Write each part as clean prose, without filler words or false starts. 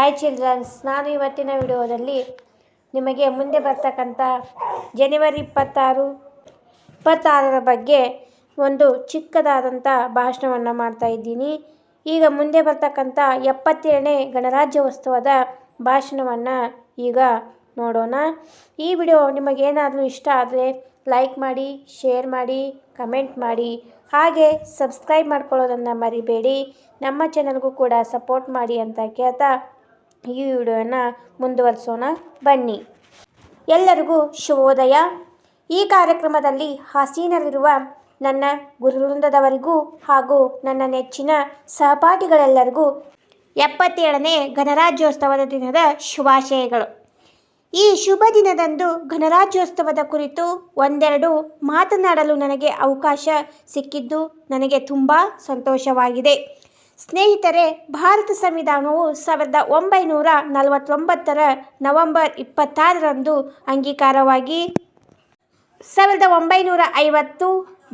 Hi children's, ನಾನು ಇವತ್ತಿನ ವಿಡಿಯೋದಲ್ಲಿ ನಿಮಗೆ ಮುಂದೆ ಬರ್ತಕ್ಕಂಥ ಜನವರಿ 26ರ ಬಗ್ಗೆ ಒಂದು ಚಿಕ್ಕದಾದಂಥ ಭಾಷಣವನ್ನು ಮಾಡ್ತಾ ಇದ್ದೀನಿ. ಈಗ ಮುಂದೆ ಬರ್ತಕ್ಕಂಥ 77ನೇ ಗಣರಾಜ್ಯೋತ್ಸವದ ಭಾಷಣವನ್ನು ಈಗ ನೋಡೋಣ. ಈ ವಿಡಿಯೋ ನಿಮಗೇನಾದರೂ ಇಷ್ಟ ಆದರೆ ಲೈಕ್ ಮಾಡಿ, ಶೇರ್ ಮಾಡಿ, ಕಮೆಂಟ್ ಮಾಡಿ, ಹಾಗೆ ಸಬ್ಸ್ಕ್ರೈಬ್ ಮಾಡ್ಕೊಳ್ಳೋದನ್ನು ಮರಿಬೇಡಿ. ನಮ್ಮ ಚಾನಲ್ಗೂ ಕೂಡ ಸಪೋರ್ಟ್ ಮಾಡಿ ಅಂತ ಕೇಳ್ತಾ ಈ ವಿಡಿಯೋನ ಮುಂದುವರಿಸೋಣ ಬನ್ನಿ. ಎಲ್ಲರಿಗೂ ಶುಭೋದಯ. ಈ ಕಾರ್ಯಕ್ರಮದಲ್ಲಿ ಹಾಸೀನಲ್ಲಿರುವ ನನ್ನ ಗುರುವೃಂದದವರಿಗೂ ಹಾಗೂ ನನ್ನ ನೆಚ್ಚಿನ ಸಹಪಾಠಿಗಳೆಲ್ಲರಿಗೂ 77ನೇ ಗಣರಾಜ್ಯೋತ್ಸವದ ದಿನದ ಶುಭಾಶಯಗಳು. ಈ ಶುಭ ದಿನದಂದು ಗಣರಾಜ್ಯೋತ್ಸವದ ಕುರಿತು ಒಂದೆರಡು ಮಾತನಾಡಲು ನನಗೆ ಅವಕಾಶ ಸಿಕ್ಕಿದ್ದು ನನಗೆ ತುಂಬ ಸಂತೋಷವಾಗಿದೆ. ಸ್ನೇಹಿತರೆ, ಭಾರತ ಸಂವಿಧಾನವು 1949ರ ನವೆಂಬರ್ 26ರಂದು ಅಂಗೀಕಾರವಾಗಿ 1950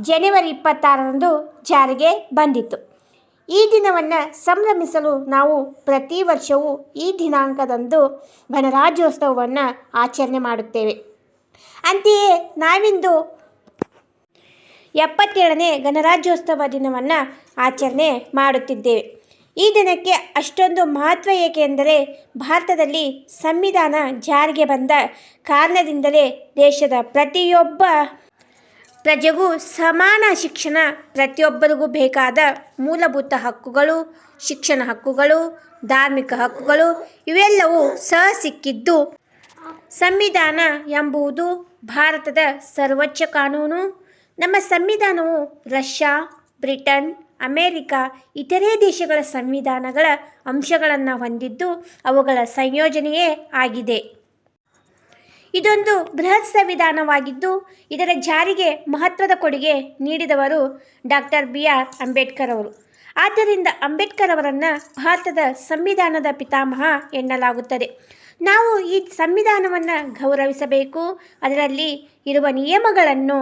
ಜನವರಿ 26ರಂದು ಜಾರಿಗೆ ಬಂದಿತು. ಈ ದಿನವನ್ನು ಸಂಭ್ರಮಿಸಲು ನಾವು ಪ್ರತಿ ವರ್ಷವೂ ಈ ದಿನಾಂಕದಂದು ಗಣರಾಜ್ಯೋತ್ಸವವನ್ನು ಆಚರಣೆ ಮಾಡುತ್ತೇವೆ. ಅಂತೆಯೇ ನಾವಿಂದು 77ನೇ ಗಣರಾಜ್ಯೋತ್ಸವ ದಿನವನ್ನು ಆಚರಣೆ ಮಾಡುತ್ತಿದ್ದೇವೆ. ಈ ದಿನಕ್ಕೆ ಅಷ್ಟೊಂದು ಮಹತ್ವ ಏಕೆಂದರೆ ಭಾರತದಲ್ಲಿ ಸಂವಿಧಾನ ಜಾರಿಗೆ ಬಂದ ಕಾರಣದಿಂದಲೇ ದೇಶದ ಪ್ರತಿಯೊಬ್ಬ ಪ್ರಜೆಗೂ ಸಮಾನ ಶಿಕ್ಷಣ, ಪ್ರತಿಯೊಬ್ಬರಿಗೂ ಬೇಕಾದ ಮೂಲಭೂತ ಹಕ್ಕುಗಳು, ಶಿಕ್ಷಣ ಹಕ್ಕುಗಳು, ಧಾರ್ಮಿಕ ಹಕ್ಕುಗಳು ಇವೆಲ್ಲವೂ ಸಹ ಸಿಕ್ಕಿದ್ದು. ಸಂವಿಧಾನ ಎಂಬುದು ಭಾರತದ ಸರ್ವೋಚ್ಚ ಕಾನೂನು. ನಮ್ಮ ಸಂವಿಧಾನವು ರಷ್ಯಾ, ಬ್ರಿಟನ್, ಅಮೇರಿಕ ಇತರೆ ದೇಶಗಳ ಸಂವಿಧಾನಗಳ ಅಂಶಗಳನ್ನು ಹೊಂದಿದ್ದು ಅವುಗಳ ಸಂಯೋಜನೆಯೇ ಆಗಿದೆ. ಇದೊಂದು ಬೃಹತ್ ಸಂವಿಧಾನವಾಗಿದ್ದು ಇದರ ಜಾರಿಗೆ ಮಹತ್ವದ ಕೊಡುಗೆ ನೀಡಿದವರು ಡಾಕ್ಟರ್ BR ಅಂಬೇಡ್ಕರ್ ಅವರು. ಆದ್ದರಿಂದ ಅಂಬೇಡ್ಕರ್ ಅವರನ್ನು ಭಾರತದ ಸಂವಿಧಾನದ ಪಿತಾಮಹ ಎನ್ನಲಾಗುತ್ತದೆ. ನಾವು ಈ ಸಂವಿಧಾನವನ್ನು ಗೌರವಿಸಬೇಕು, ಅದರಲ್ಲಿ ಇರುವ ನಿಯಮಗಳನ್ನು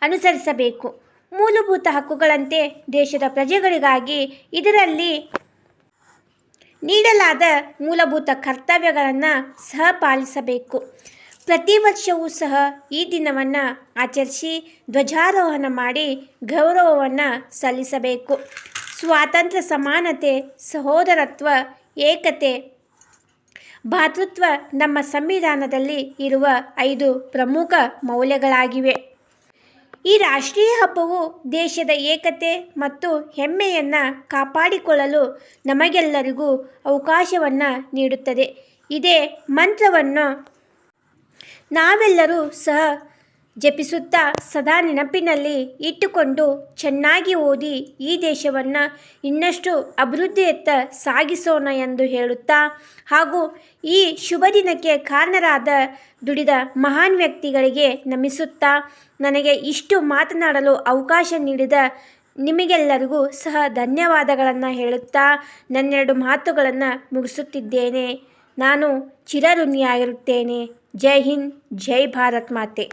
ಅನುಸರಿಸಬೇಕು. ಮೂಲಭೂತ ಹಕ್ಕುಗಳಂತೆ ದೇಶದ ಪ್ರಜೆಗಳಿಗಾಗಿ ಇದರಲ್ಲಿ ನೀಡಲಾದ ಮೂಲಭೂತ ಕರ್ತವ್ಯಗಳನ್ನು ಸಹ ಪಾಲಿಸಬೇಕು. ಪ್ರತಿ ವರ್ಷವೂ ಸಹ ಈ ದಿನವನ್ನು ಆಚರಿಸಿ ಧ್ವಜಾರೋಹಣ ಮಾಡಿ ಗೌರವವನ್ನು ಸಲ್ಲಿಸಬೇಕು. ಸ್ವಾತಂತ್ರ್ಯ, ಸಮಾನತೆ, ಸಹೋದರತ್ವ, ಏಕತೆ, ಭ್ರಾತೃತ್ವ ನಮ್ಮ ಸಂವಿಧಾನದಲ್ಲಿ ಇರುವ 5 ಪ್ರಮುಖ ಮೌಲ್ಯಗಳಾಗಿವೆ. ಈ ರಾಷ್ಟ್ರೀಯ ಹಬ್ಬವು ದೇಶದ ಏಕತೆ ಮತ್ತು ಹೆಮ್ಮೆಯನ್ನು ಕಾಪಾಡಿಕೊಳ್ಳಲು ನಮಗೆಲ್ಲರಿಗೂ ಅವಕಾಶವನ್ನು ನೀಡುತ್ತದೆ. ಇದೇ ಮಂತ್ರವನ್ನು ನಾವೆಲ್ಲರೂ ಸಹ ಜಪಿಸುತ್ತಾ ಸದಾ ನೆನಪಿನಲ್ಲಿ ಇಟ್ಟುಕೊಂಡು ಚೆನ್ನಾಗಿ ಓದಿ ಈ ದೇಶವನ್ನು ಇನ್ನಷ್ಟು ಅಭಿವೃದ್ಧಿಯತ್ತ ಸಾಗಿಸೋಣ ಎಂದು ಹೇಳುತ್ತಾ ಹಾಗೂ ಈ ಶುಭ ದಿನಕ್ಕೆ ಕಾರಣರಾದ ದುಡಿದ ಮಹಾನ್ ವ್ಯಕ್ತಿಗಳಿಗೆ ನಮಿಸುತ್ತಾ ನನಗೆ ಇಷ್ಟು ಮಾತನಾಡಲು ಅವಕಾಶ ನೀಡಿದ ನಿಮಗೆಲ್ಲರಿಗೂ ಸಹ ಧನ್ಯವಾದಗಳನ್ನು ಹೇಳುತ್ತಾ ನನ್ನೆರಡು ಮಾತುಗಳನ್ನು ಮುಗಿಸುತ್ತಿದ್ದೇನೆ. ನಾನು ಚಿರಋಣಿಯಾಗಿರುತ್ತೇನೆ. ಜೈ ಹಿಂದ್, ಜೈ ಭಾರತ್ ಮಾತೆ.